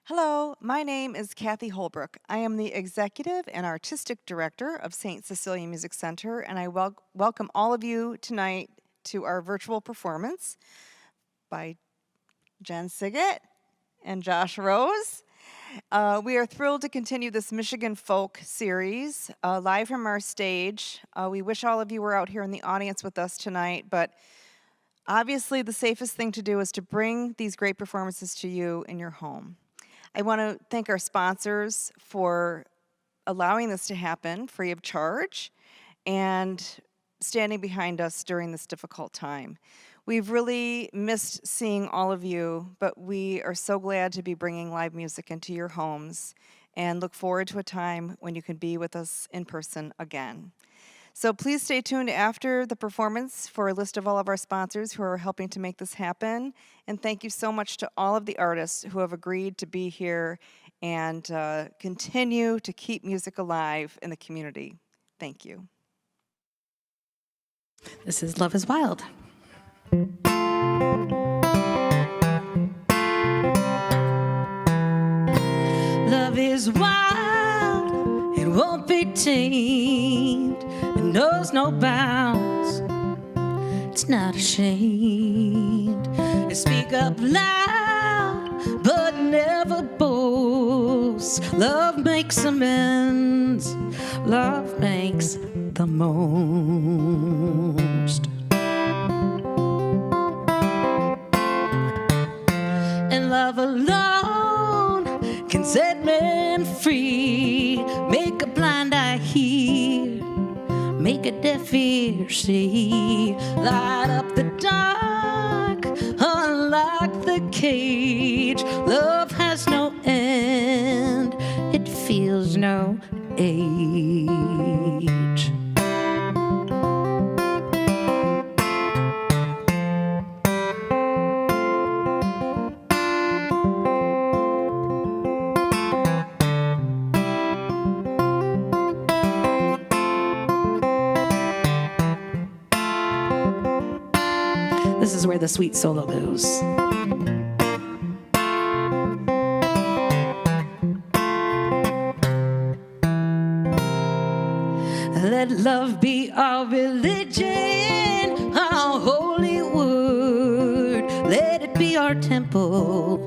Hello, my name is Kathy Holbrook. I am the Executive and Artistic Director of St. Cecilia Music Center, and I welcome all of you tonight to our virtual performance by Jen Sygit and Josh Rose. We are thrilled to continue this Michigan folk series live from our stage. We wish all of you were out here in the audience with us tonight, but obviously the safest thing to do is to bring these great performances to you in your home. I want to thank our sponsors for allowing this to happen free of charge and standing behind us during this difficult time. We've really missed seeing all of you, but we are so glad to be bringing live music into your homes and look forward to a time when you can be with us in person again. So please stay tuned after the performance for a list of all of our sponsors who are helping to make this happen. And thank you so much to all of the artists who have agreed to be here and continue to keep music alive in the community. Thank you. This is Love is Wild. Love is wild, it won't be tamed. It knows no bounds, it's not ashamed. It speak up loud, but never boasts. Love makes amends, love makes the most. And love alone can set men free, make a blind eye hear, make a deaf ear see, light up the dark, unlock the cage. Love has no end, it feels no age. This is where the sweet solo goes. Let love be our religion, our holy word. Let it be our temple.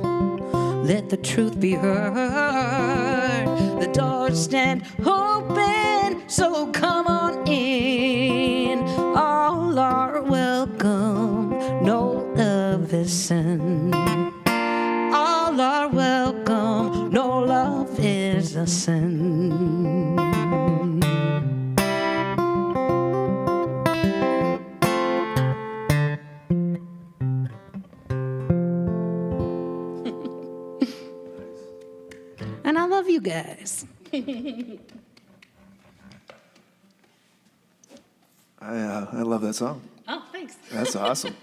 Let the truth be heard. The doors stand open, so come on in. All are welcome, no love is sin. All are welcome, no love is a sin. And I love you guys. I love that song. Oh, thanks. That's awesome.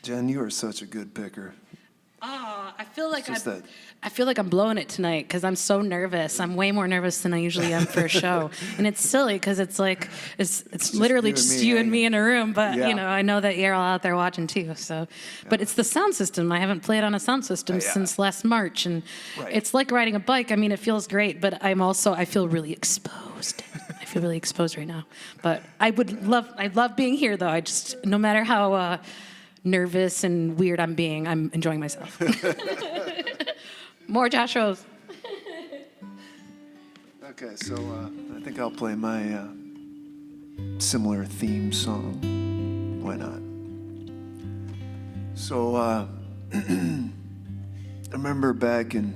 Jen, you are such a good picker. Oh, I feel like Just that- I feel like I'm blowing it tonight because I'm so nervous. I'm way more nervous than I usually am for a show, and it's silly because it's like it's literally just you and me in a room. But Yeah. you know, I know that you're all out there watching too. So, but it's the sound system. I haven't played on a sound system since last March, and it's like riding a bike. I mean, it feels great, but I feel really exposed. I feel really exposed right now. But I love being here though. I just, no matter how nervous and weird I'm being, I'm enjoying myself. More Josh Rose. Okay, so I think I'll play my similar theme song. Why not? So I remember back in,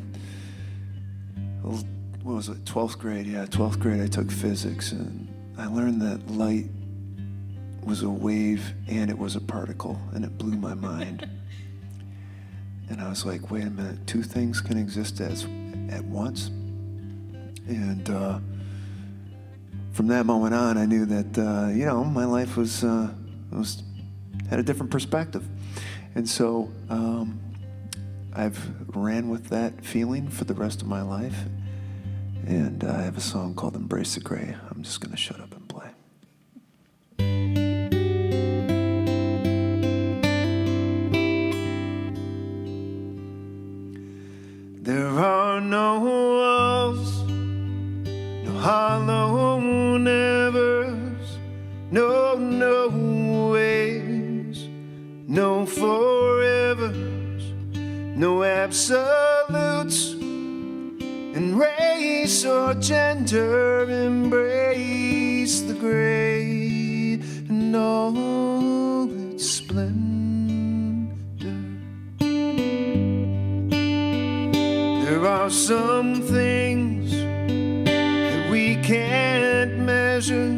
what was it, 12th grade? Yeah, 12th grade I took physics, and I learned that light was a wave and it was a particle, and it blew my mind. And I was like, wait a minute, two things can exist at once? And from that moment on, I knew that, my life had a different perspective. And so I've ran with that feeling for the rest of my life. And I have a song called Embrace the Gray. I'm just going to shut up and play. There your gender, embrace the gray and all its splendor. There are some things that we can't measure,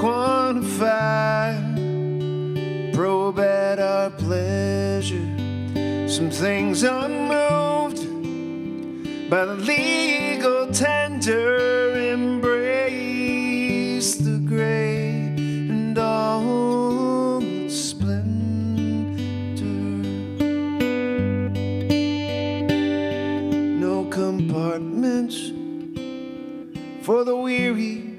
quantify, probe at our pleasure. Some things unmoved by the legal tender, embrace the gray and all its splendor. No compartments for the weary,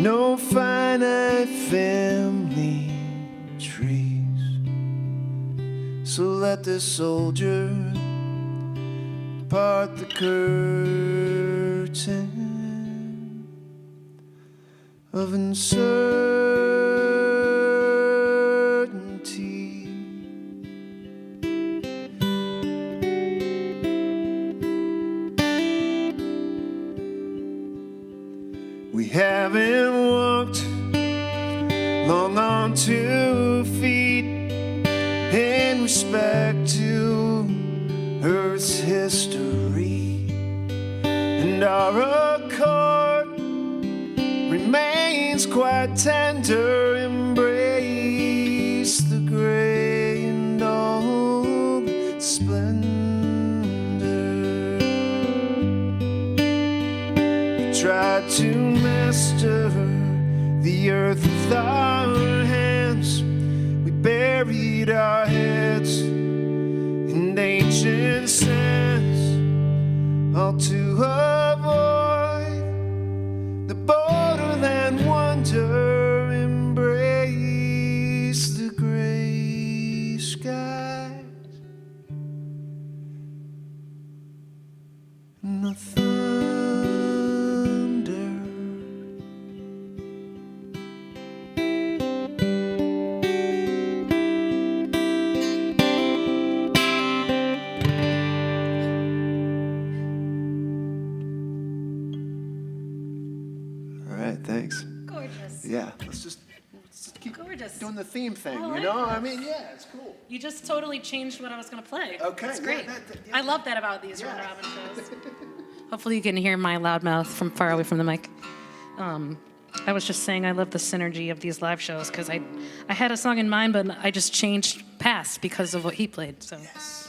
no finite family trees. So let the soldier part the curtain of uncertainty. We haven't walked long on 2 feet in respect to Earth's history, and our accord remains quite tender, embrace the gray and all its splendor. We tried to master the earth with our hands, we buried our heads in ancient sands, all to avoid the borderland wonder, embrace the gray skies and the thunder. Thanks. Gorgeous. Yeah, let's just keep Gorgeous. doing the theme thing, Oh, you I know? like I that. mean, yeah, it's cool. You just totally changed what I was going to play. Okay, It's yeah, great. yeah. I love that about these Yeah. Ron Robin shows. Hopefully you can hear my loud mouth from far away from the mic. I was just saying I love the synergy of these live shows because I had a song in mind, but I just changed paths because of what he played. So Yes.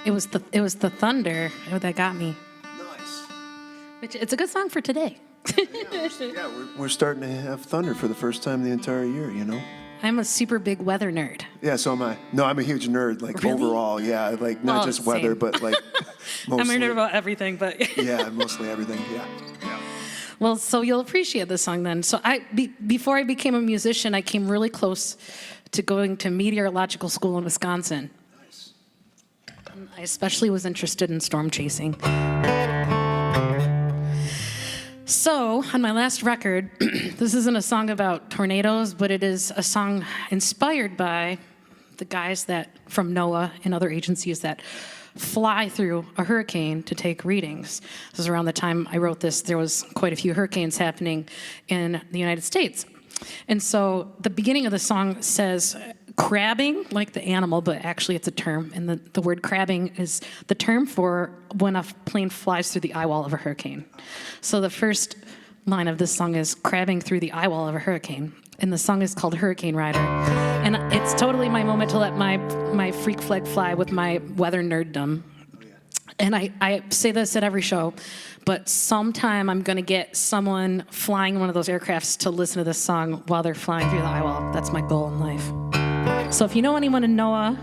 it was the thunder that got me. Nice. Which it's a good song for today. Yeah, we're starting to have thunder for the first time the entire year, you know? I'm a super big weather nerd. Yeah, so am I. No, I'm a huge nerd, like Really? overall. Yeah, like not Well, just weather, same. but like mostly. I'm a nerd about everything, but Yeah, mostly everything. Yeah. well, so you'll appreciate this song then. So before I became a musician, I came really close to going to meteorological school in Wisconsin. Nice. I especially was interested in storm chasing. So, on my last record, this isn't a song about tornadoes, but it is a song inspired by the guys that from NOAA and other agencies that fly through a hurricane to take readings. This is around the time I wrote this. There was quite a few hurricanes happening in the United States. And so the beginning of the song says crabbing, like the animal, but actually it's a term. And the word crabbing is the term for when a plane flies through the eye wall of a hurricane. So the first line of this song is crabbing through the eye wall of a hurricane. And the song is called Hurricane Rider. And it's totally my moment to let my freak flag fly with my weather nerddom. And I say this at every show, but sometime I'm going to get someone flying one of those aircrafts to listen to this song while they're flying through the eye wall. That's my goal in life. So if you know anyone in NOAA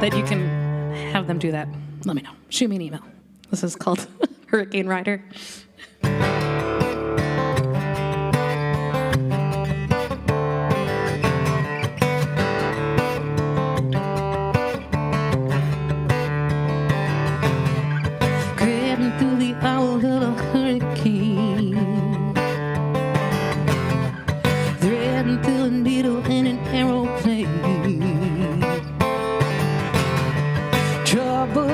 that you can have them do that, let me know. Shoot me an email. This is called Hurricane Rider. Grabbing through the owl of a hurricane, threading through a needle in an aeroplane. Trouble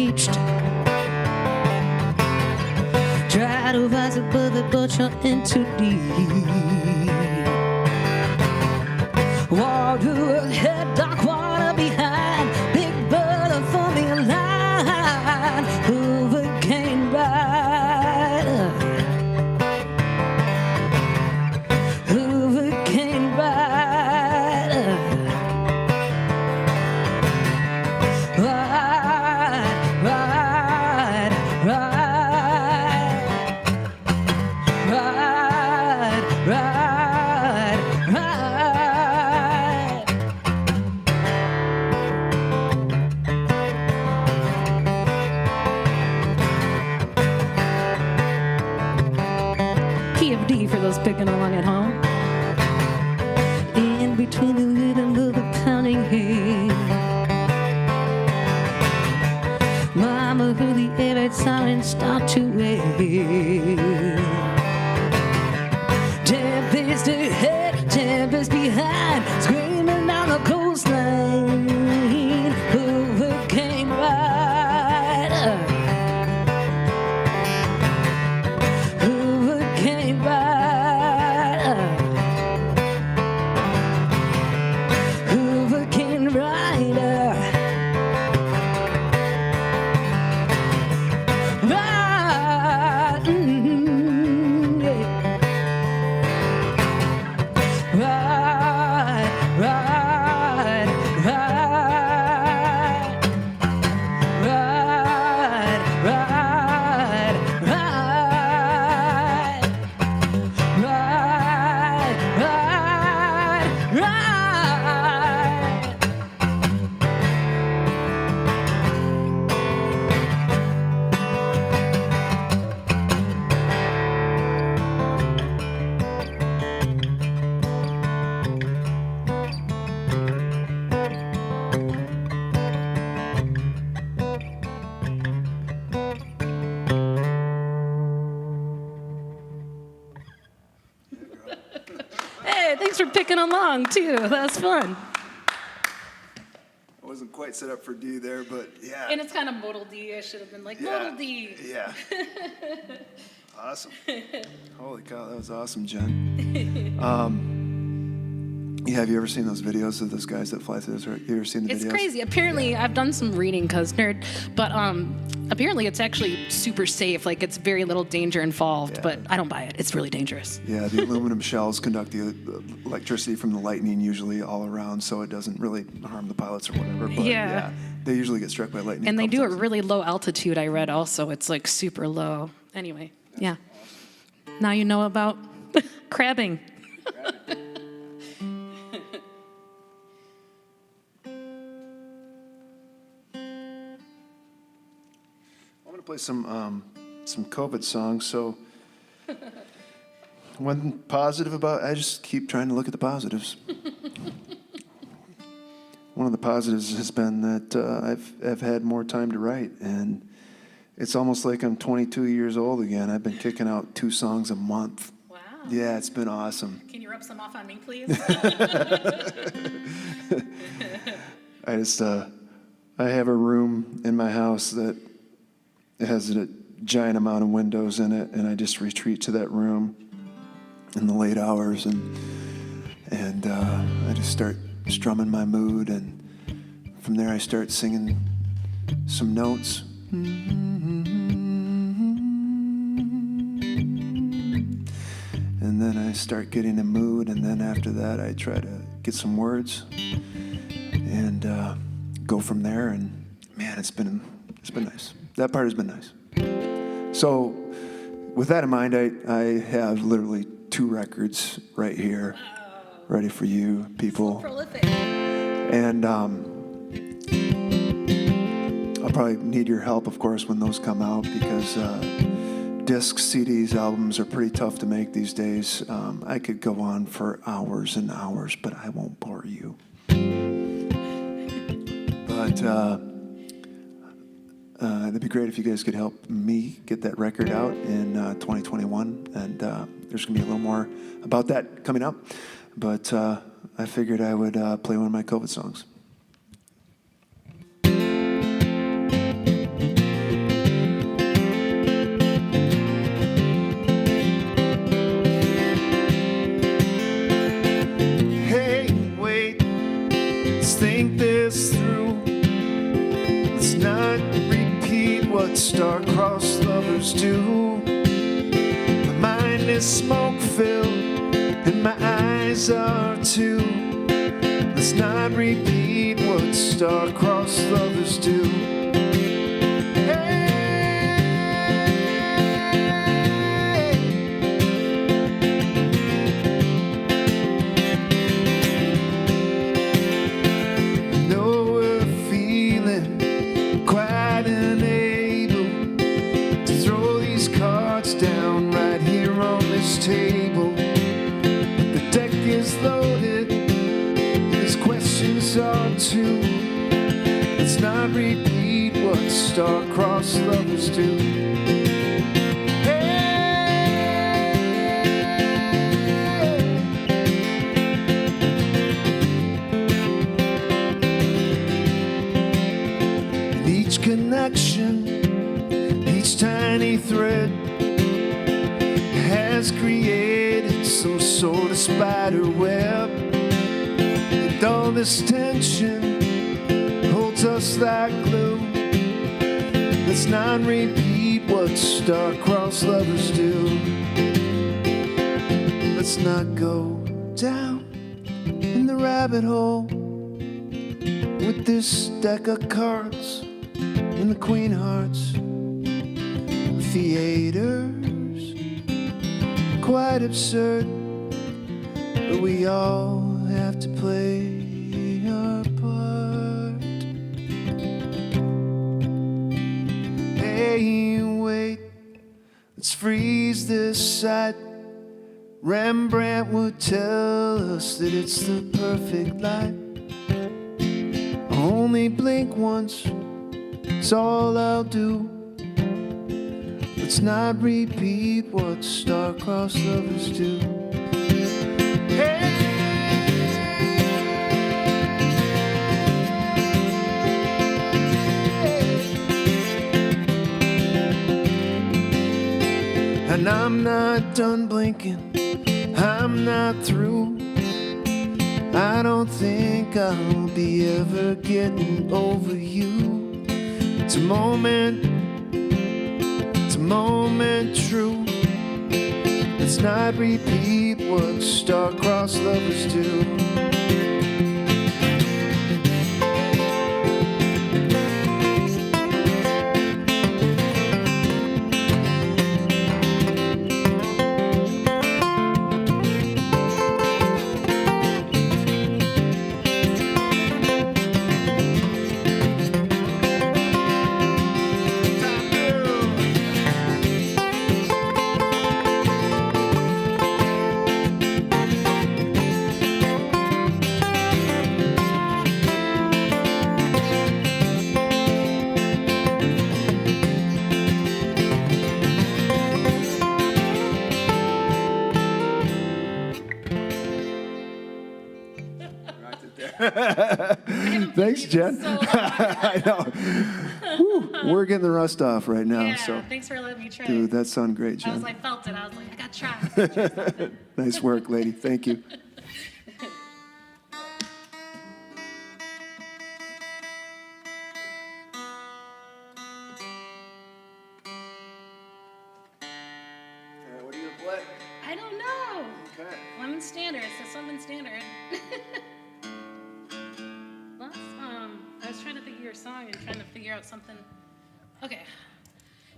reached. Try to rise above it, but you're in too deep. Water ahead, dark water behind, big bird and forming line. Hurricane ride, hurricane ride, ride, ride, ride, ride, ride, ride. Key of D for those picking along at home. In between the rhythm of the pounding heat, Mama heard the air silence start to wave. Tempest ahead, tempest behind, screaming down the coastline. Hurricane ride, hurricane ride, hurricane rider, ride, yeah. Ride, ride, ride, ride, ride, ride, ride, ride, ride. Hey, thanks for picking along too. That was fun. I wasn't quite set up for D there, but yeah. And it's kind of modal D. I should have been like Yeah. modal D. Yeah. Awesome. Holy cow, that was awesome, Jen. Yeah, have you ever seen those videos of those guys that fly through those? You ever seen the It's videos? crazy. Apparently, I've done some reading because nerd, but apparently it's actually super safe. Like it's very little danger involved, Yeah. but I don't buy it. It's really dangerous. Yeah, the aluminum shells conduct the electricity from the lightning usually all around, so it doesn't really harm the pilots or whatever. But Yeah. they usually get struck by lightning. And a they couple do it times. really low altitude. I read also. It's like super low. Anyway, yeah. Now you know about crabbing. I'm gonna play some COVID songs. So one positive about, I just keep trying to look at the positives. One of the positives has been that I've had more time to write, and it's almost like I'm 22 years old again. I've been kicking out 2 songs a month. Wow. Yeah, it's been awesome. Can you rub some off on me, please? I just I have a room in my house that has a giant amount of windows in it, and I just retreat to that room in the late hours, and I just start strumming my mood, and from there I start singing some notes. And then I start getting a mood, and then after that I try to get some words and go from there. And man, it's been nice. That part has been nice. So with that in mind, I have literally 2 records right here, ready for you people. Prolific. And I'll probably need your help, of course, when those come out, because discs, CDs, albums are pretty tough to make these days. I could go on for hours and hours, but I won't bore you. But it'd be great if you guys could help me get that record out in 2021. And there's going to be a little more about that coming up. But I figured I would play one of my COVID songs. what star-crossed lovers do. My mind is smoke-filled and my eyes are too. Let's not repeat what star-crossed lovers do. Table. The deck is loaded, his questions are too. Let's not repeat what star-crossed lovers do. And each connection, each tiny thread has created some sort of spider web. And all this tension holds us like glue. Let's not repeat what star-crossed lovers do. Let's not go down in the rabbit hole with this deck of cards and the queen hearts. Theater quite absurd, but we all have to play our part. Hey, wait, let's freeze this sight. Rembrandt would tell us that it's the perfect light. Only blink once, it's all I'll do. Let's not repeat what star-crossed lovers do. Hey! And I'm not done blinking, I'm not through. I don't think I'll be ever getting over you. It's a moment true. Let's not repeat what star-crossed lovers do. Thanks, Jen. I know. Whew, we're getting the rust off right now. Yeah, so. thanks for letting me try. Dude, that sounded great, Jen. I felt it. I was like, I got to try. Nice work, lady. Thank you. What are you going to play? I don't know. Okay. One standard. So something standard. I was trying to think of your song and trying to figure out something. Okay.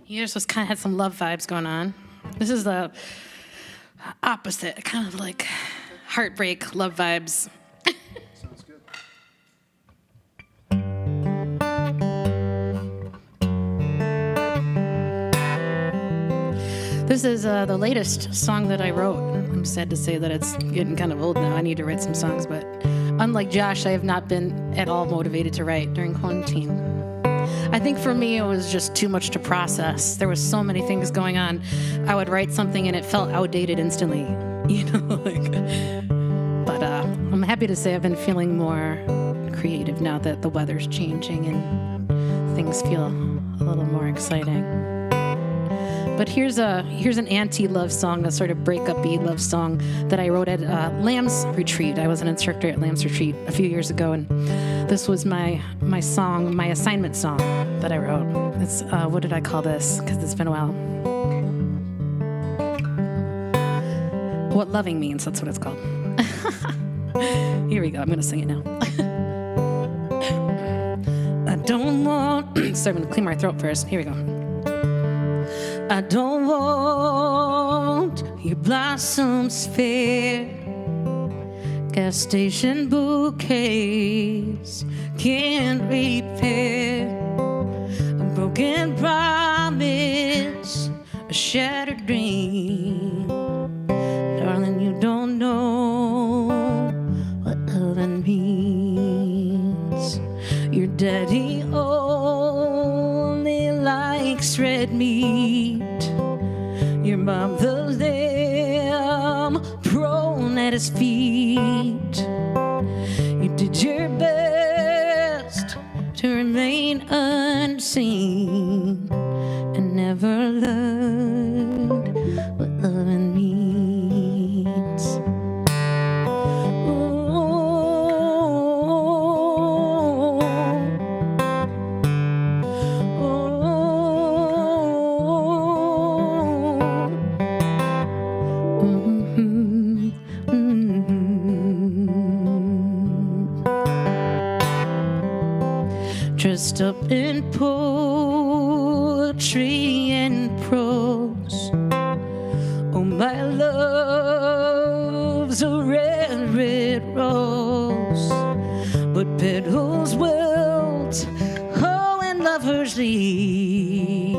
Yours was kind of had some love vibes going on. This is the opposite, kind of like heartbreak, love vibes. Sounds good. This is the latest song that I wrote. I'm sad to say that it's getting kind of old now. I need to write some songs, but unlike Josh, I have not been at all motivated to write during quarantine. I think for me, it was just too much to process. There was so many things going on. I would write something and it felt outdated instantly, you know, but I'm happy to say I've been feeling more creative now that the weather's changing and things feel a little more exciting. But here's an anti-love song, a sort of breakup-y love song that I wrote at Lamb's Retreat. I was an instructor at Lamb's Retreat a few years ago, and this was my song, my assignment song that I wrote. It's, what did I call this? Because it's been a while. What loving means, that's what it's called. Here we go, I'm going to sing it now. I don't want... Sorry, I'm going to clean my throat first. Here we go. I don't want your blossoms fair, gas station bouquets can't repair a broken promise, a shattered dream. Darling, you don't know what loving means. Your daddy only likes red meat. Your mom the lamb prone at his feet. You did your best to remain unseen and never learned what loving means. Dressed up in poetry and prose. Oh, my love's a red, red rose, but petals wilt, oh, and lovers leave,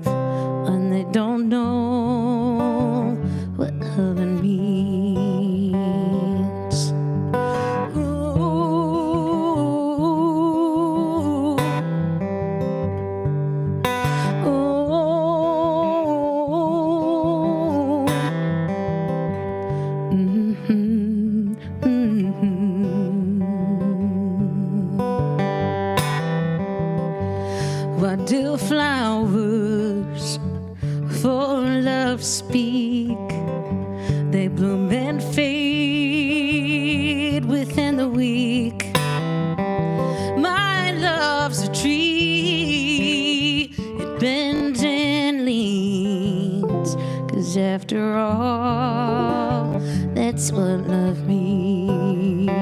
and they don't know what loving means. Till flowers for love speak, they bloom and fade within the week. My love's a tree, it bends and leans, 'cause after all, that's what love means.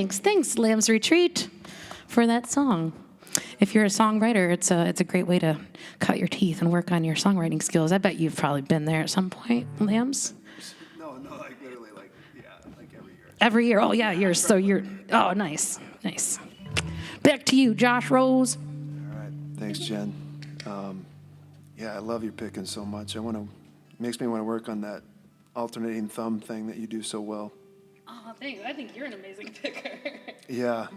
Thanks, Lamb's Retreat, for that song. If you're a songwriter, it's a great way to cut your teeth and work on your songwriting skills. I bet you've probably been there at some point, Lambs. No, like literally, like every year. Every year, oh yeah, oh, nice. Back to you, Josh Rose. All right, thanks, Jen. Yeah, I love your picking so much. Makes me want to work on that alternating thumb thing that you do so well. Oh, thanks. I think you're an amazing picker. Yeah.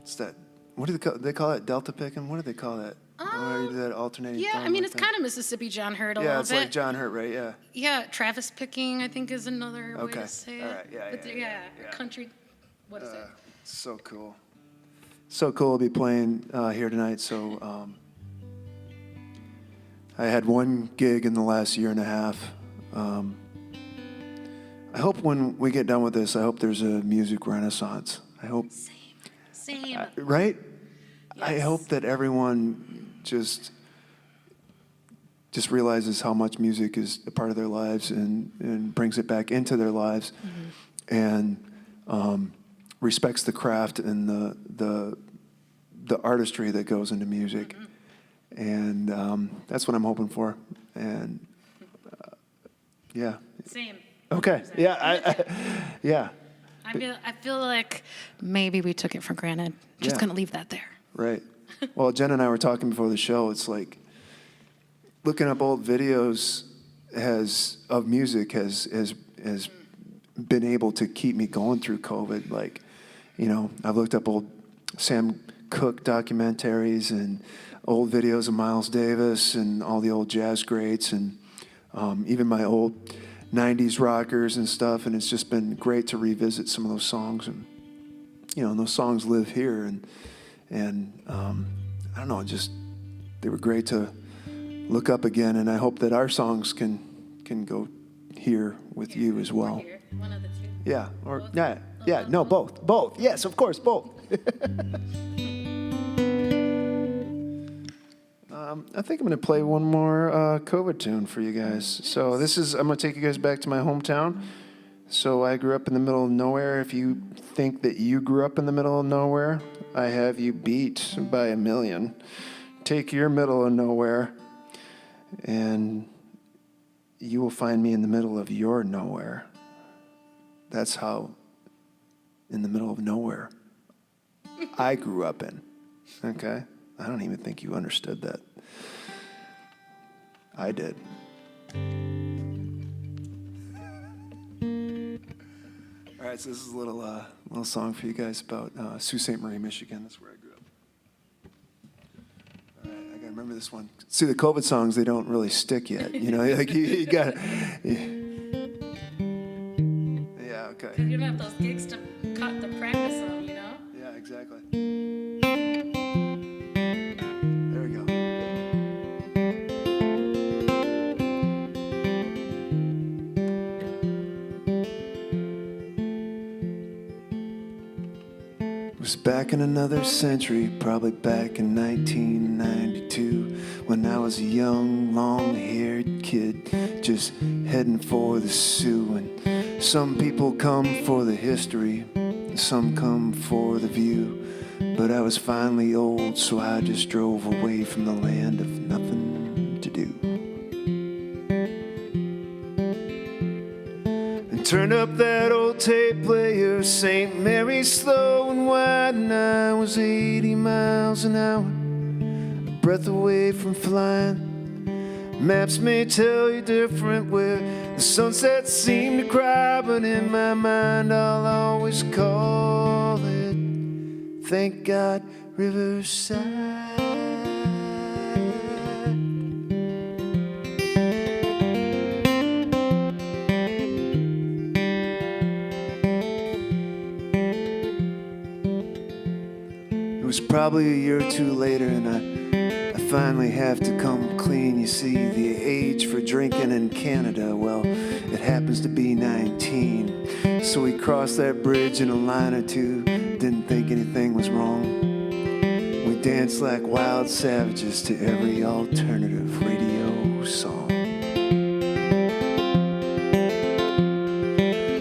It's that, what do they call it? Delta picking? What do they call that? Where you do that alternating Yeah, thumb I mean, like it's that? kind of Mississippi John Hurt a little bit. Yeah, it's like John Hurt, right? Yeah. Yeah, Travis picking, I think, is another way Okay. to say All it. right. Yeah, But yeah. country, what is it? So cool. So cool to be playing here tonight. So I had one gig in the last year and a half. I hope when we get done with this, I hope there's a music renaissance. I hope. Same. Right? Yes. I hope that everyone just realizes how much music is a part of their lives and brings it back into their lives, and respects the craft and the artistry that goes into music. And that's what I'm hoping for. And yeah. Same. Okay. 100%. Yeah. Yeah. I feel like maybe we took it for granted. Just Yeah. gonna leave that there. Right. Well, Jen and I were talking before the show. It's like looking up old videos of music has been able to keep me going through COVID. Like, I've looked up old Sam Cooke documentaries and old videos of Miles Davis and all the old jazz greats, and even my old 90s rockers and stuff, and it's just been great to revisit some of those songs, and and those songs live here, and I don't know, they were great to look up again, and I hope that our songs can go here with you as well. One of the two. Yeah, or both. Yes, of course, both. I think I'm going to play one more COVID tune for you guys. So I'm going to take you guys back to my hometown. So I grew up in the middle of nowhere. If you think that you grew up in the middle of nowhere, I have you beat by a million. Take your middle of nowhere, and you will find me in the middle of your nowhere. That's how, in the middle of nowhere, I grew up in. Okay? I don't even think you understood that. I did. All right, so this is a little song for you guys about Sault Ste. Marie, Michigan. That's where I grew up. All right, I gotta remember this one. See, the COVID songs, they don't really stick yet. Like you gotta. Yeah, okay. You don't have those gigs to practice on, Yeah, exactly. There we go. It was back in another century, probably back in 1992, when I was a young, long-haired kid just heading for the Sioux. And some people come for the history, some come for the view, but I was finally old, so I just drove away from the land of nothing to do. And turned up that old tape player, St. Mary's slow and wide, and I was 80 miles an hour, a breath away from flying. Maps may tell you different where the sunsets seem to cry, but in my mind I'll always call it, thank God, Riverside. It was probably a year or two later, and I finally have to come clean. You see, the age for drinking in Canada, well, it happens to be 19. So we crossed that bridge in a line or two, didn't think anything was wrong. We danced like wild savages to every alternative radio song.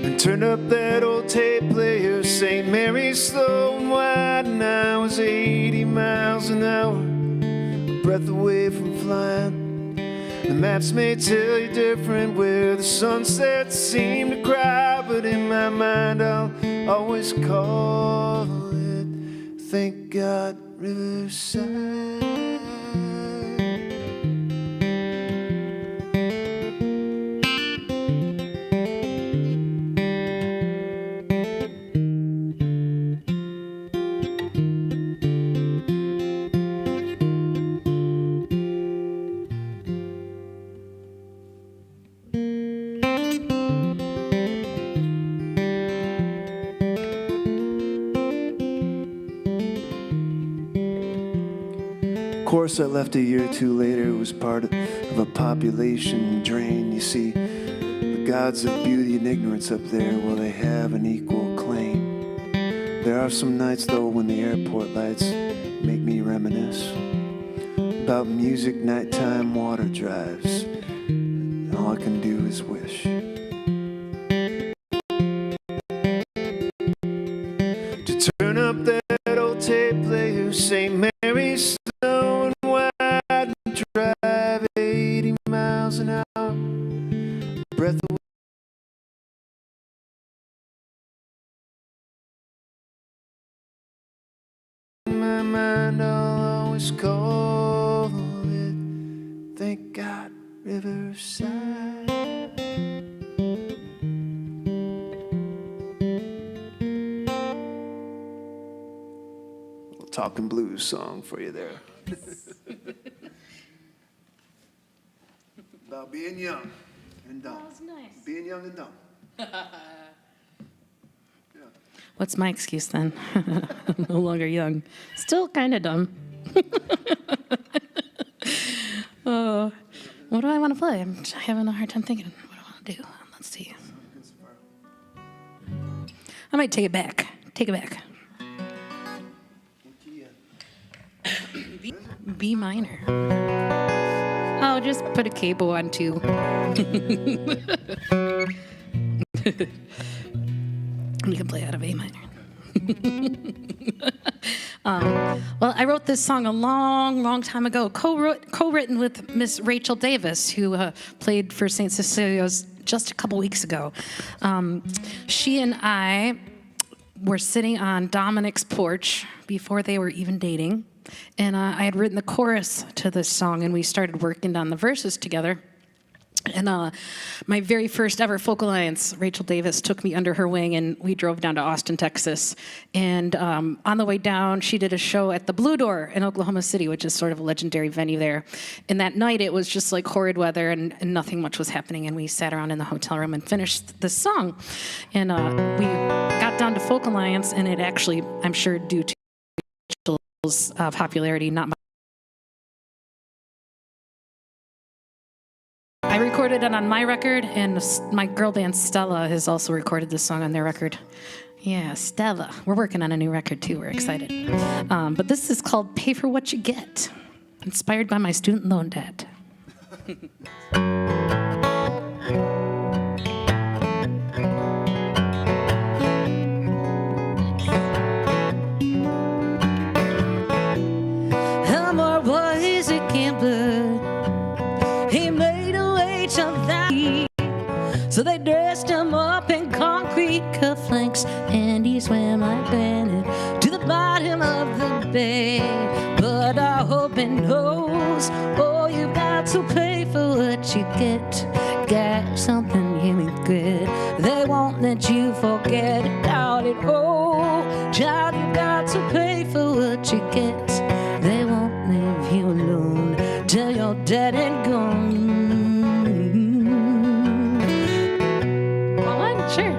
And turned up that old tape player, St. Mary's slow and wide, and I was 80 miles an hour, breath away from flying. The maps may tell you different where the sunsets seem to cry, but in my mind I'll always call it, thank God, Riverside. Of course, I left a year or two later. It was part of a population drain. You see, the gods of beauty and ignorance up there, well, they have an equal claim. There are some nights, though, when the airport lights make me reminisce about music, nighttime water drives, and all I can do is wish. To turn up that old tape player, St. Mary's slow and wide, and drive 80 miles an hour, breath away. In my mind I'll always call it, thank God, Riverside. Little talking blues song for you there. about being young and dumb. That was nice. Being young and dumb. Yeah. What's my excuse then? I'm no longer young. Still kind of dumb. Oh, what do I want to play? I'm having a hard time thinking what I want to do. Let's see. I might take it back. Take it back. B minor. Oh, just put a capo on too. You can play out of A minor. Well, I wrote this song a long time ago, co-written with Miss Rachael Davis, who played for St. Cecilia's just a couple weeks ago. She and I were sitting on Dominic's porch before they were even dating, and I had written the chorus to this song, and we started working on the verses together. And my very first ever Folk Alliance, Rachael Davis, took me under her wing, and we drove down to Austin, Texas. And on the way down, she did a show at the Blue Door in Oklahoma City, which is sort of a legendary venue there. And that night, it was just like horrid weather, and nothing much was happening. And we sat around in the hotel room and finished the song. And we got down to Folk Alliance, and it actually, I'm sure, due to Rachel's popularity, not my. I recorded it on my record, and my girl band Stella has also recorded this song on their record. Yeah, Stella. We're working on a new record too. We're excited. But this is called Pay for What You Get, inspired by my student loan debt. Elmore was a gambler. He made a wage of that. So they dressed him up in concrete cufflinks, and he swam like Bennett to the bottom of the bay. But I hope he knows, oh, you got to pay for what you get. Got something really good. They won't let you forget about it. Oh, child, you got to pay for what you get. They won't leave you alone till you're dead and gone. Sure.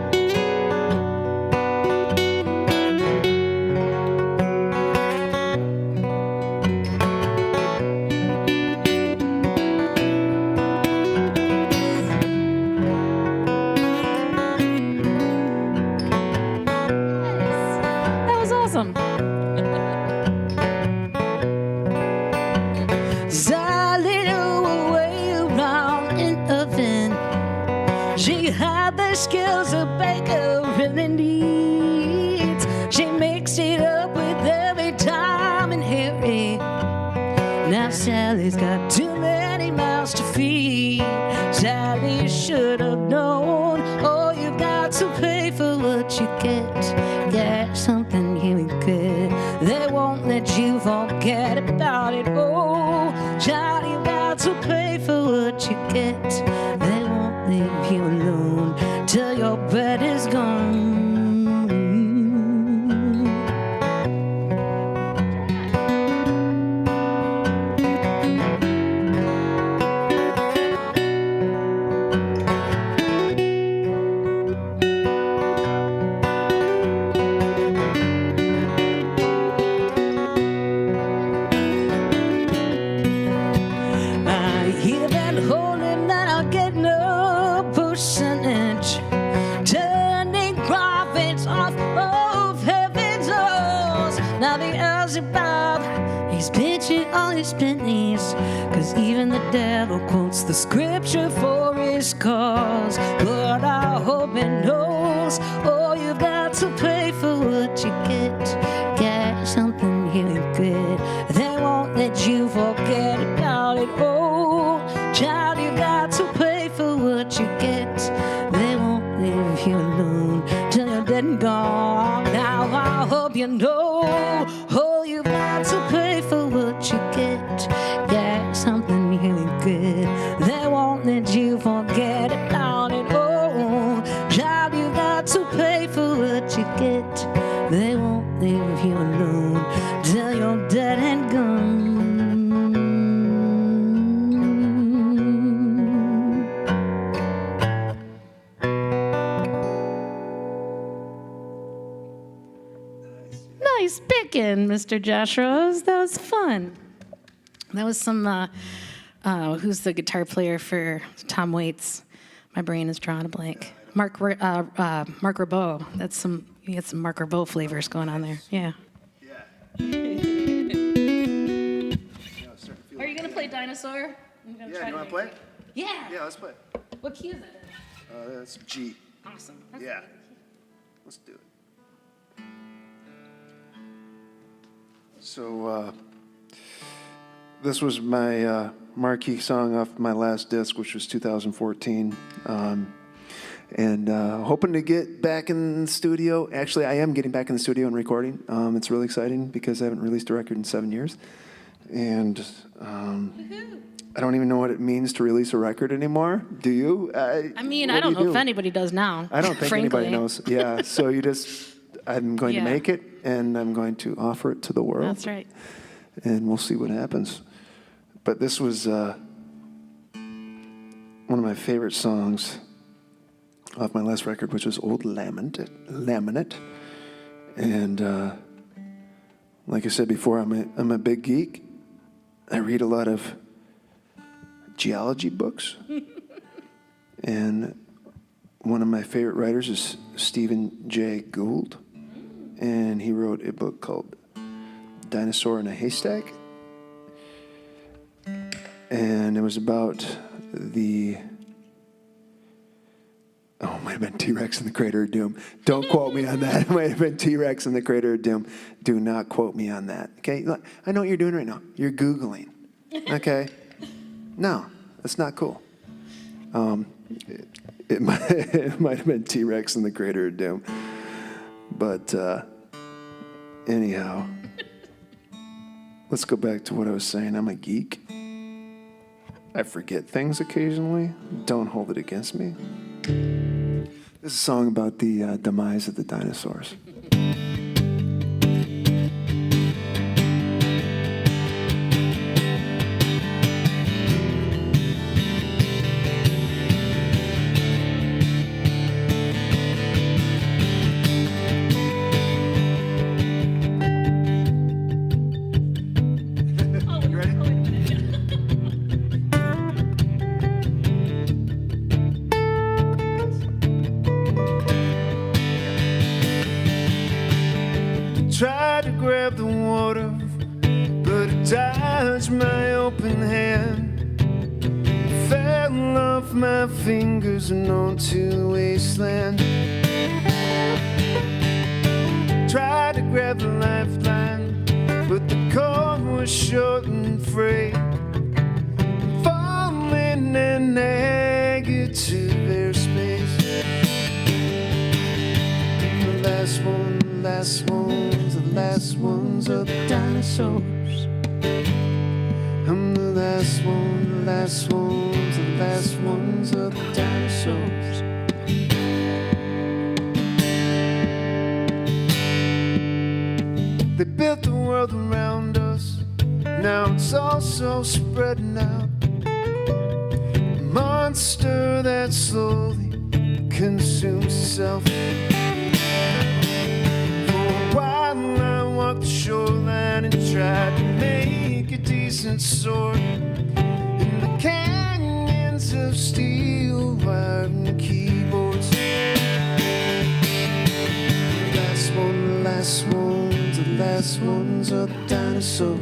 That was awesome. Silent away around in a van. She had the skills a baker really needs. She mixed it up with every time and hurry. Now Sally's got too many mouths to feed. Sally should have known, oh, you've got to pay for what you get. Get something really good. They won't let you forget about it. Oh, child, you've got to pay for what you get. They won't leave you alone till your bread is gone. I hear that holy man, I'll get no percentage. Turning profits off of heaven's doors. Now the Beelzebub, he's pitching all his pennies, 'cause even the devil quotes the scripture for his cause. But I hope he knows, oh, you've got to pay for what you get. Get something really good. They won't let you forget about it. Oh, child, you've got to pay for what you get. They won't leave you alone till you're dead and gone. Now I hope you know, oh, you've got to pay for what you get. Get something really good. They won't let you forget about it. Oh, child, you've got to pay for what you get. They won't leave you alone till you're dead and gone. thinking, Mr. Josh Rose? That was fun. That was some, who's the guitar player for Tom Waits? My brain is drawing a blank. Mark Ribot. That's some, you get some Mark Ribot flavors going on there. Yeah. Are you going to play Dinosaur? Yeah, you want to play? Yeah. Yeah, let's play. What key is that in? That's G. Awesome. Yeah. Let's do it. So, this was my marquee song off my last disc, which was 2014. And hoping to get back in the studio. Actually, I am getting back in the studio and recording. It's really exciting because I haven't released a record in 7 years. And I don't even know what it means to release a record anymore. Do you? I mean, I don't know if anybody does now. I don't think anybody knows. Yeah, so I'm going to make it, and I'm going to offer it to the world. That's right. And we'll see what happens. But this was one of my favorite songs off my last record, which was Old Laminate. And like I said before, I'm a big geek. I read a lot of geology books. And one of my favorite writers is Stephen Jay Gould. And he wrote a book called Dinosaur in a Haystack. And it was about it might have been T-Rex in the Crater of Doom. Don't quote me on that. It might have been T-Rex in the Crater of Doom. Do not quote me on that. Okay? Look, I know what you're doing right now. You're Googling. Okay? No, that's not cool. It might have been T-Rex in the Crater of Doom. But anyhow, let's go back to what I was saying. I'm a geek. I forget things occasionally. Don't hold it against me. This is a song about the demise of the dinosaurs. Tried to grab the water, but it dodged my open hand. Fell off my fingers and onto the wasteland. Tried to grab the lifeline, but the cord was short and frayed. Falling in negative airspace. The last ones of the dinosaurs. I'm the last ones of the dinosaurs. They built the world around us, now it's also spreading out. A monster that slowly consumes itself. Walked the shoreline and tried to make a decent sword in the canyons of steel wire and keyboards. The last ones of the dinosaurs.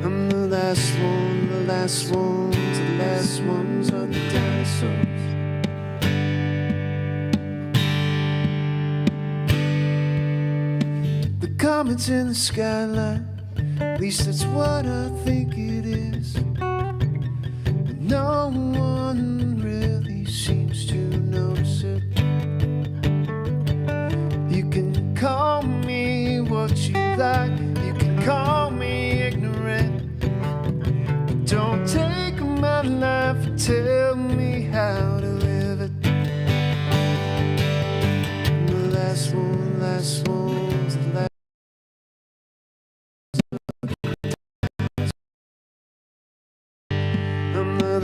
I'm the last ones of the dinosaurs. Comets in the skyline, at least that's what I think it is. But no one really seems to notice it. You can call me what you like, you can call me ignorant, but don't take my life and tell me how to live it. I'm the last ones, the last. The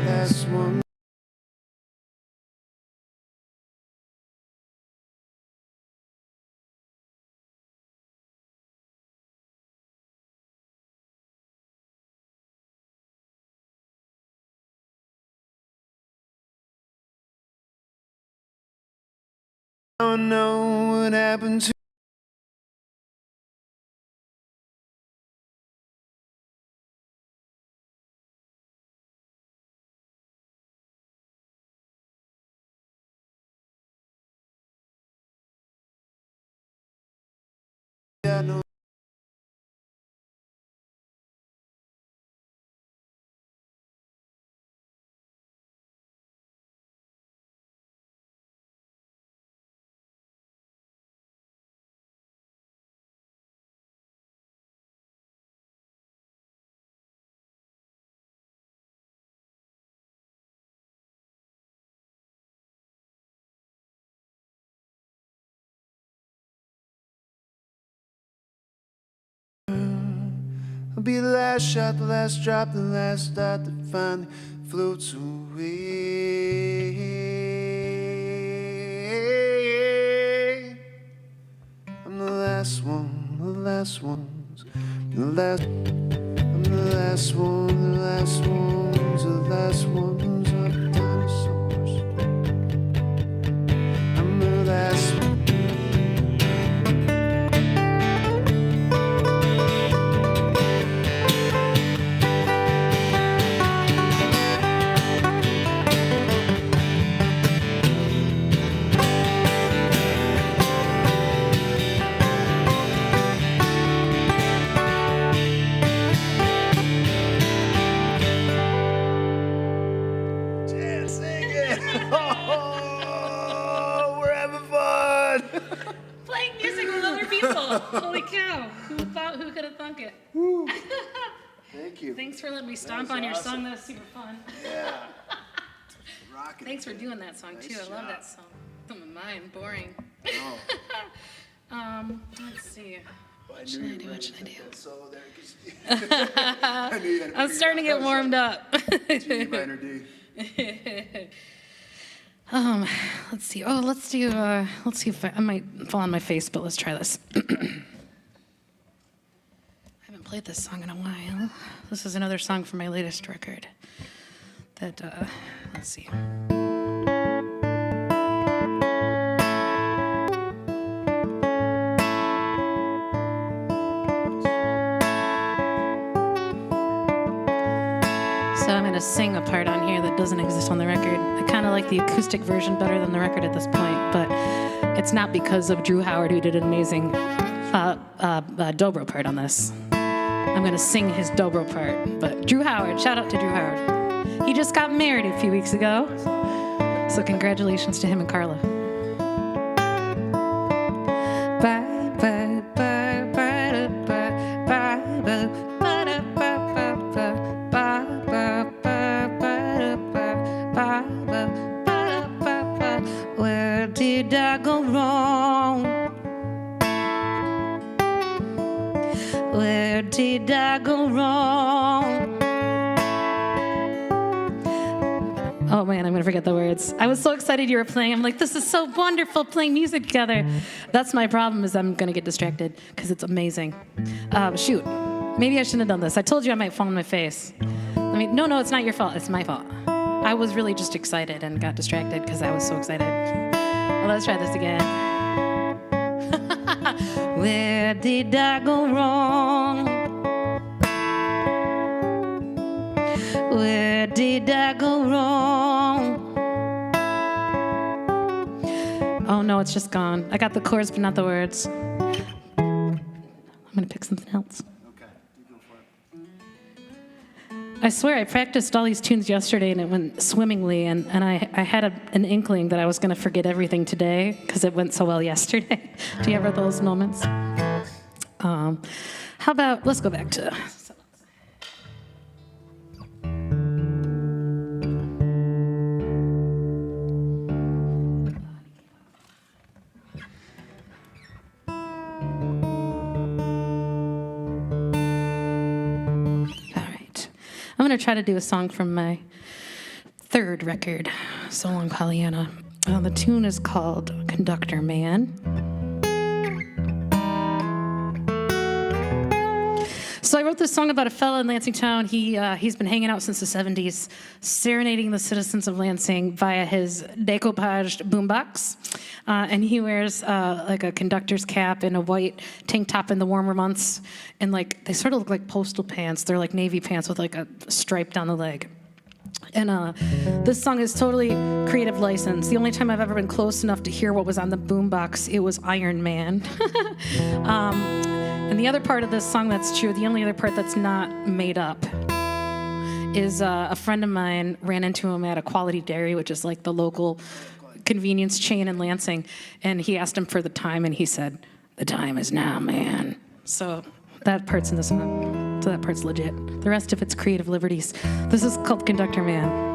last one. I don't know what happened to I know. I'll be the last shot, the last drop, the last dot that finally floats away. I'm the last one, the last ones, the last. I'm the last one, the last ones, the last ones of dinosaurs. I'm the last one. Jen Sygit! Oh, we're having fun! Playing music with other people. Holy cow. Who could have thunk it? Thank you. Thanks for letting me stomp was on your awesome. song. That was super fun. Yeah. Rocking. Thanks for doing that song, too. Nice I love job. that song. Some of mine, boring. Oh, Let's see. I should I knew do? you What were should I gonna do? get that solo there, 'cause I knew you had to I'm figure starting to it out. get warmed up. G minor D. Let's see. Oh, let's see if I might fall on my face, but let's try this. I haven't played this song in a while. This is another song from my latest record. That, let's see. So I'm going to sing a part on here that doesn't exist on the record. I kind of like the acoustic version better than the record at this point, but it's not because of Drew Howard, who did an amazing dobro part on this. I'm going to sing his dobro part, but Drew Howard, shout out to Drew Howard. He just got married a few weeks ago, so congratulations to him and Carla. Bye, bye, bye, bye, bye, bye, bye, bye. Where did I go wrong? Where did I go wrong? Oh man, I'm gonna forget the words. I was so excited you were playing. I'm like, this is so wonderful playing music together. That's my problem, is I'm gonna get distracted because it's amazing. Shoot, maybe I shouldn't have done this. I told you I might fall on my face. I mean, no, it's not your fault. It's my fault. I was really just excited and got distracted because I was so excited. Well, let's try this again. Where did I go wrong? Where did I go wrong? Oh no, it's just gone. I got the chords, but not the words. I'm gonna pick something else. Okay, you go for it. I swear I practiced all these tunes yesterday and it went swimmingly, and I had an inkling that I was going to forget everything today because it went so well yesterday. Do you ever have those moments? How about, let's go back to... I'm going to try to do a song from my third record, So Long Pollyanna. The tune is called Conductor Man. So I wrote this song about a fella in Lansing town. He's been hanging out since the 70s, serenading the citizens of Lansing via his decoupaged boombox. And he wears like a conductor's cap and a white tank top in the warmer months. And like they sort of look like postal pants. They're like navy pants with like a stripe down the leg. And this song is totally creative license. The only time I've ever been close enough to hear what was on the boombox, it was Iron Man. And the other part of this song that's true, the only other part that's not made up, is a friend of mine ran into him at a Quality Dairy, which is like the local convenience chain in Lansing, and he asked him for the time, and he said, "The time is now, man." So that part's in the song. So that part's legit. The rest of it's creative liberties. This is called Conductor Man.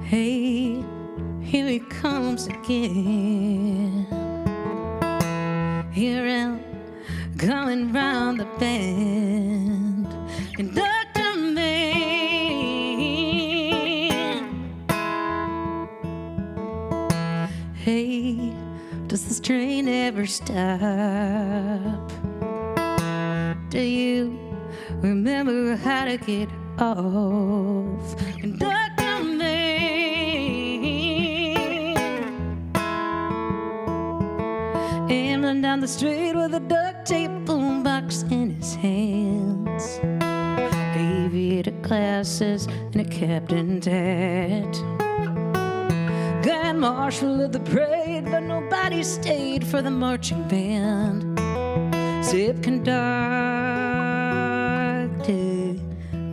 Hey, here he comes again. Here I'm coming round the bend. Conductor Man. Hey, does this train ever stop? Do you remember how to get off? Conductor Man. Ambling down the street with a duct tape boombox in his hands, aviator glasses and a captain's hat. Grand marshal of the parade, but nobody stayed for the marching band. Zip Conductor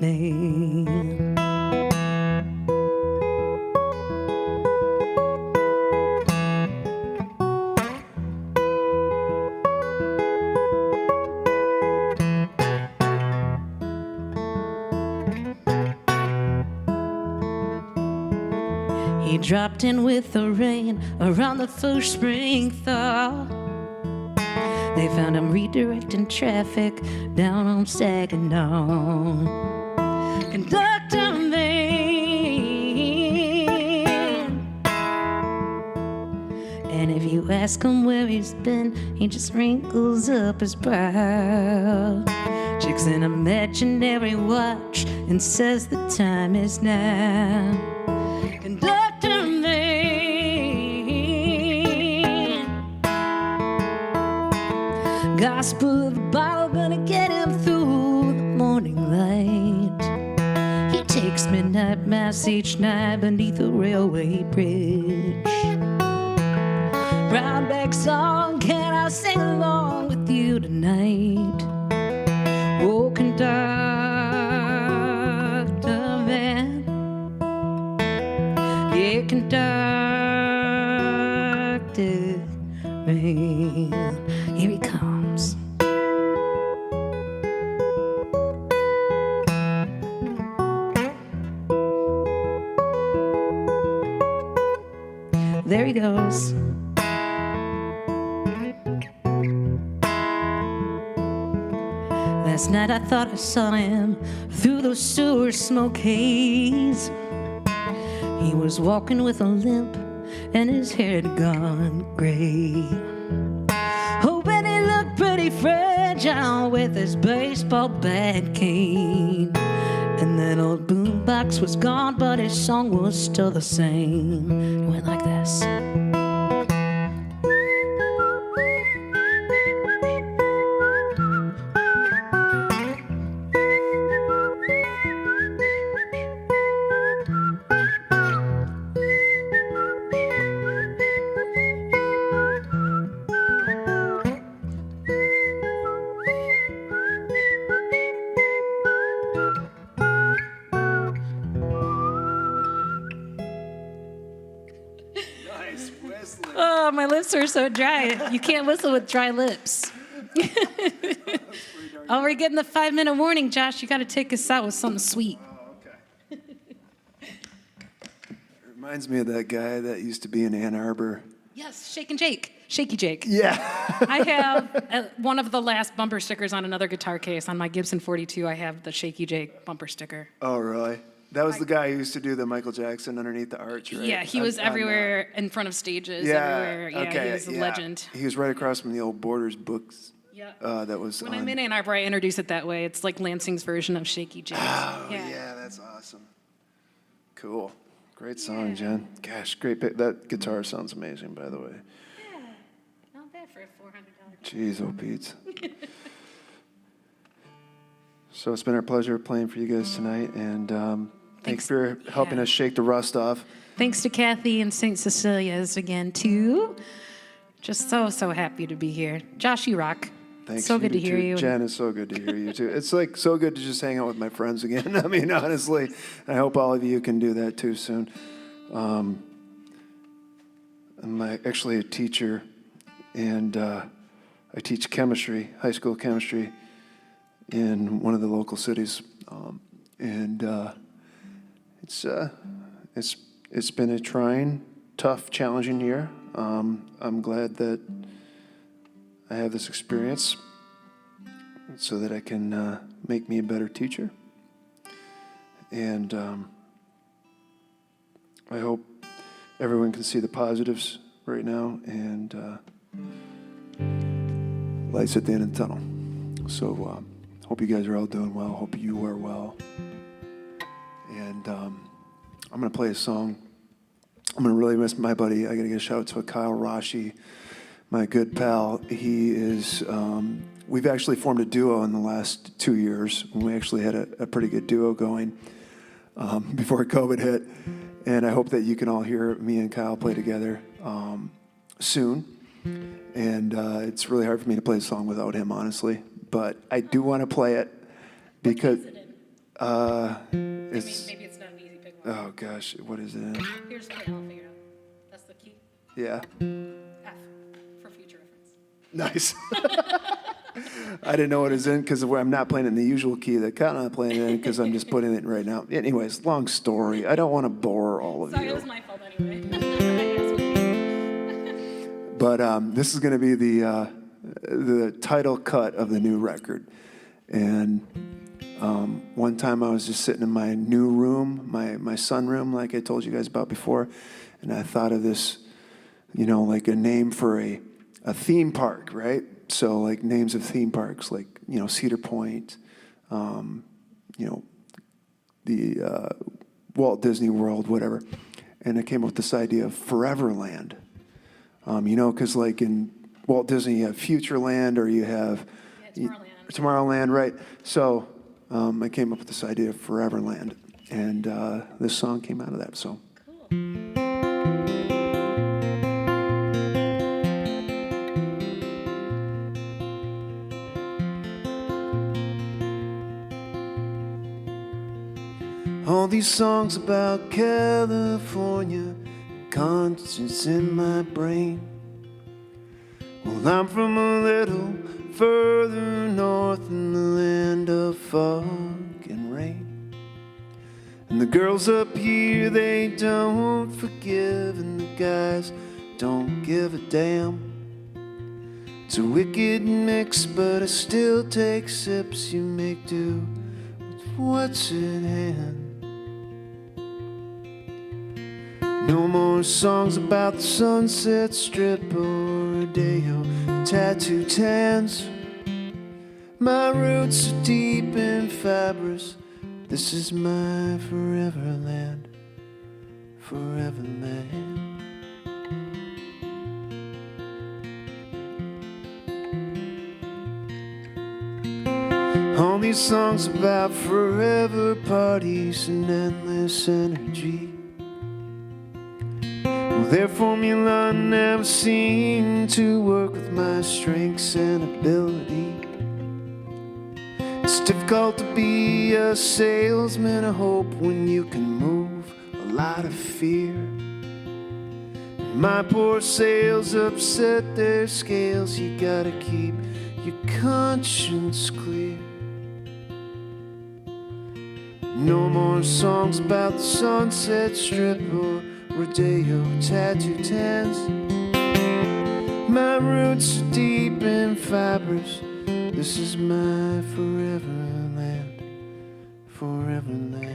Man. He dropped in with the rain around the first spring thaw. They found him redirecting traffic down on Saginaw. Conductor Man. And if you ask him where he's been, he just wrinkles up his brow, checks an imaginary watch and says the time is now. Conductor Man. Gospel of the Bible gonna get him through the morning light. He takes midnight mass each night beneath a railway bridge. Brownback song, can I sing along with you tonight? Oh, Conductor Man. Yeah, Conductor Man. Here he comes. There he goes. Last night I thought I saw him through the sewer smoke haze. He was walking with a limp and his hair had gone gray. Hoping he looked pretty fragile with his baseball bat cane. And that old boombox was gone, but his song was still the same. It went like this. are so dry. You can't whistle with dry lips. Oh, we're getting the 5-minute warning, Josh. You got to take us out with something sweet. Oh, okay. It reminds me of that guy that used to be in Ann Arbor. Yes, Shaky Jake. Yeah. I have one of the last bumper stickers on another guitar case. On my Gibson 42, I have the Shaky Jake bumper sticker. Oh, really? That was the guy who used to do the Michael Jackson underneath the arch, right? Yeah, he was everywhere in front of stages. Yeah, Everywhere. Yeah, okay, he was a legend. He was right across from the old Borders books. Yeah. That was When on. I'm in Ann Arbor, I introduce it that way. It's like Lansing's version of Shaky Jake. Oh, yeah, that's awesome. Cool. Great song, Jen. Gosh, great pick. That guitar sounds amazing, by the way. Yeah, not bad for a $400. Jeez, oh, Pete. So it's been our pleasure playing for you guys tonight, and thanks for helping us shake the rust off. Thanks to Kathy and St. Cecilia's again, too. Just so happy to be here. Josh, you rock. Thanks. So good to hear you. Jen, it's so good to hear you, too. It's like so good to just hang out with my friends again. I mean, honestly, I hope all of you can do that, too, soon. I'm actually a teacher, and I teach chemistry, high school chemistry, in one of the local cities. It's been a trying, tough, challenging year. I'm glad that I have this experience so that I can make me a better teacher. And I hope everyone can see the positives right now and lights at the end of the tunnel. So hope you guys are all doing well. Hope you are well. And I'm going to play a song. I'm going to really miss my buddy. I got to give a shout out to Kyle Rashi, my good pal. He is, we've actually formed a duo in the last 2 years. We actually had a pretty good duo going before COVID hit. And I hope that you can all hear me and Kyle play together soon. And it's really hard for me to play a song without him, honestly. But I do want to play it because Maybe it's not an easy pick. Oh gosh, what is it in? Here's the I'll figure it out. That's the key. Yeah. F for future reference. Nice. I didn't know what it was in because I'm not playing it in the usual key that Cotton I'm playing it in because I'm just putting it right now. Anyways, long story. I don't want to bore all of Sorry, you. it was my fault anyway. But this is going to be the title cut of the new record. And one time I was just sitting in my new room, my sunroom, like I told you guys about before, and I thought of this, like a name for a theme park, right? So like names of theme parks, like, Cedar Point, the Walt Disney World, whatever. And I came up with this idea of Foreverland. Because like in Walt Disney, you have Futureland or you have Tomorrowland, right? So I came up with this idea of Foreverland, and this song came out of that. So. Cool. All these songs about California, constants in my brain. Well, I'm from a little further north in the land of fog and rain. And the girls up here, they don't forgive, and the guys don't give a damn. It's a wicked mix, but I still take sips. You make do with what's in hand. No more songs about the Sunset Strip or Rodeo, tattoo tans. My roots are deep and fibrous. This is my Foreverland, Foreverland. All these songs about forever parties and endless energy. Their formula never seemed to work with my strengths and ability. It's difficult to be a salesman of hope when you can move a lot of fear. My poor sails upset their scales. You gotta keep your conscience clear. No more songs about the Sunset Strip or Rodeo tattoo tans. My roots are deep and fibrous. This is my forever land, forever land.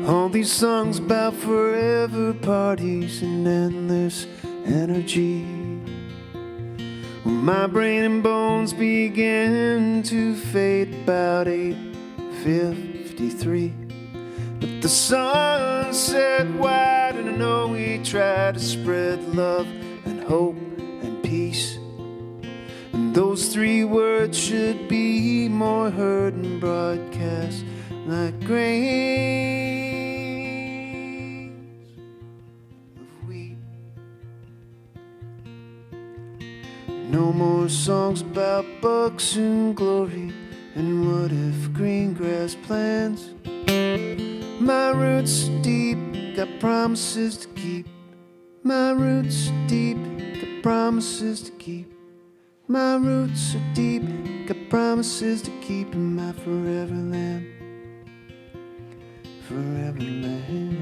All these songs about forever parties and endless energy. Well, my brain and bones began to fade about 8:53. But the sun set wide, and I know we try to spread love and hope and peace. And those three words should be more heard and broadcast like grains of wheat. No more songs about bucks and glory and what if green grass plants. My roots are deep, got promises to keep. My roots are deep, got promises to keep. My roots are deep, got promises to keep in my forever land, forever land.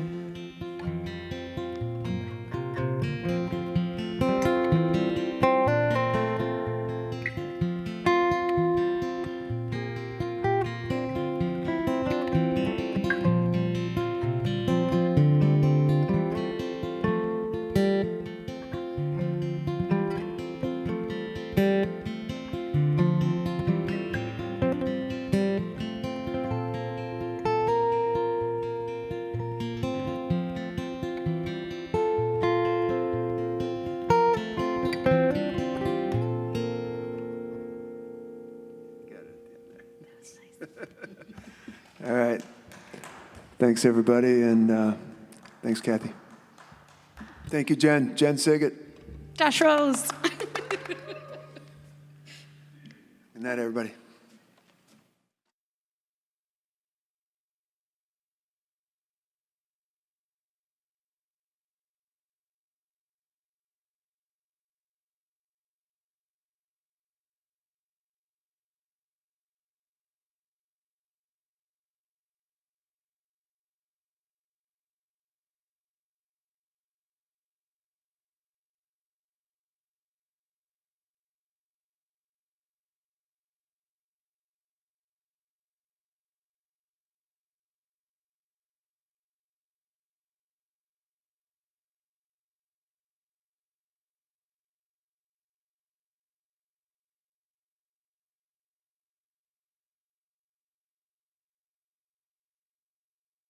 All right. Thanks, everybody, and thanks, Kathy. Thank you, Jen. Jen Sygit. Josh Rose. Good night, everybody.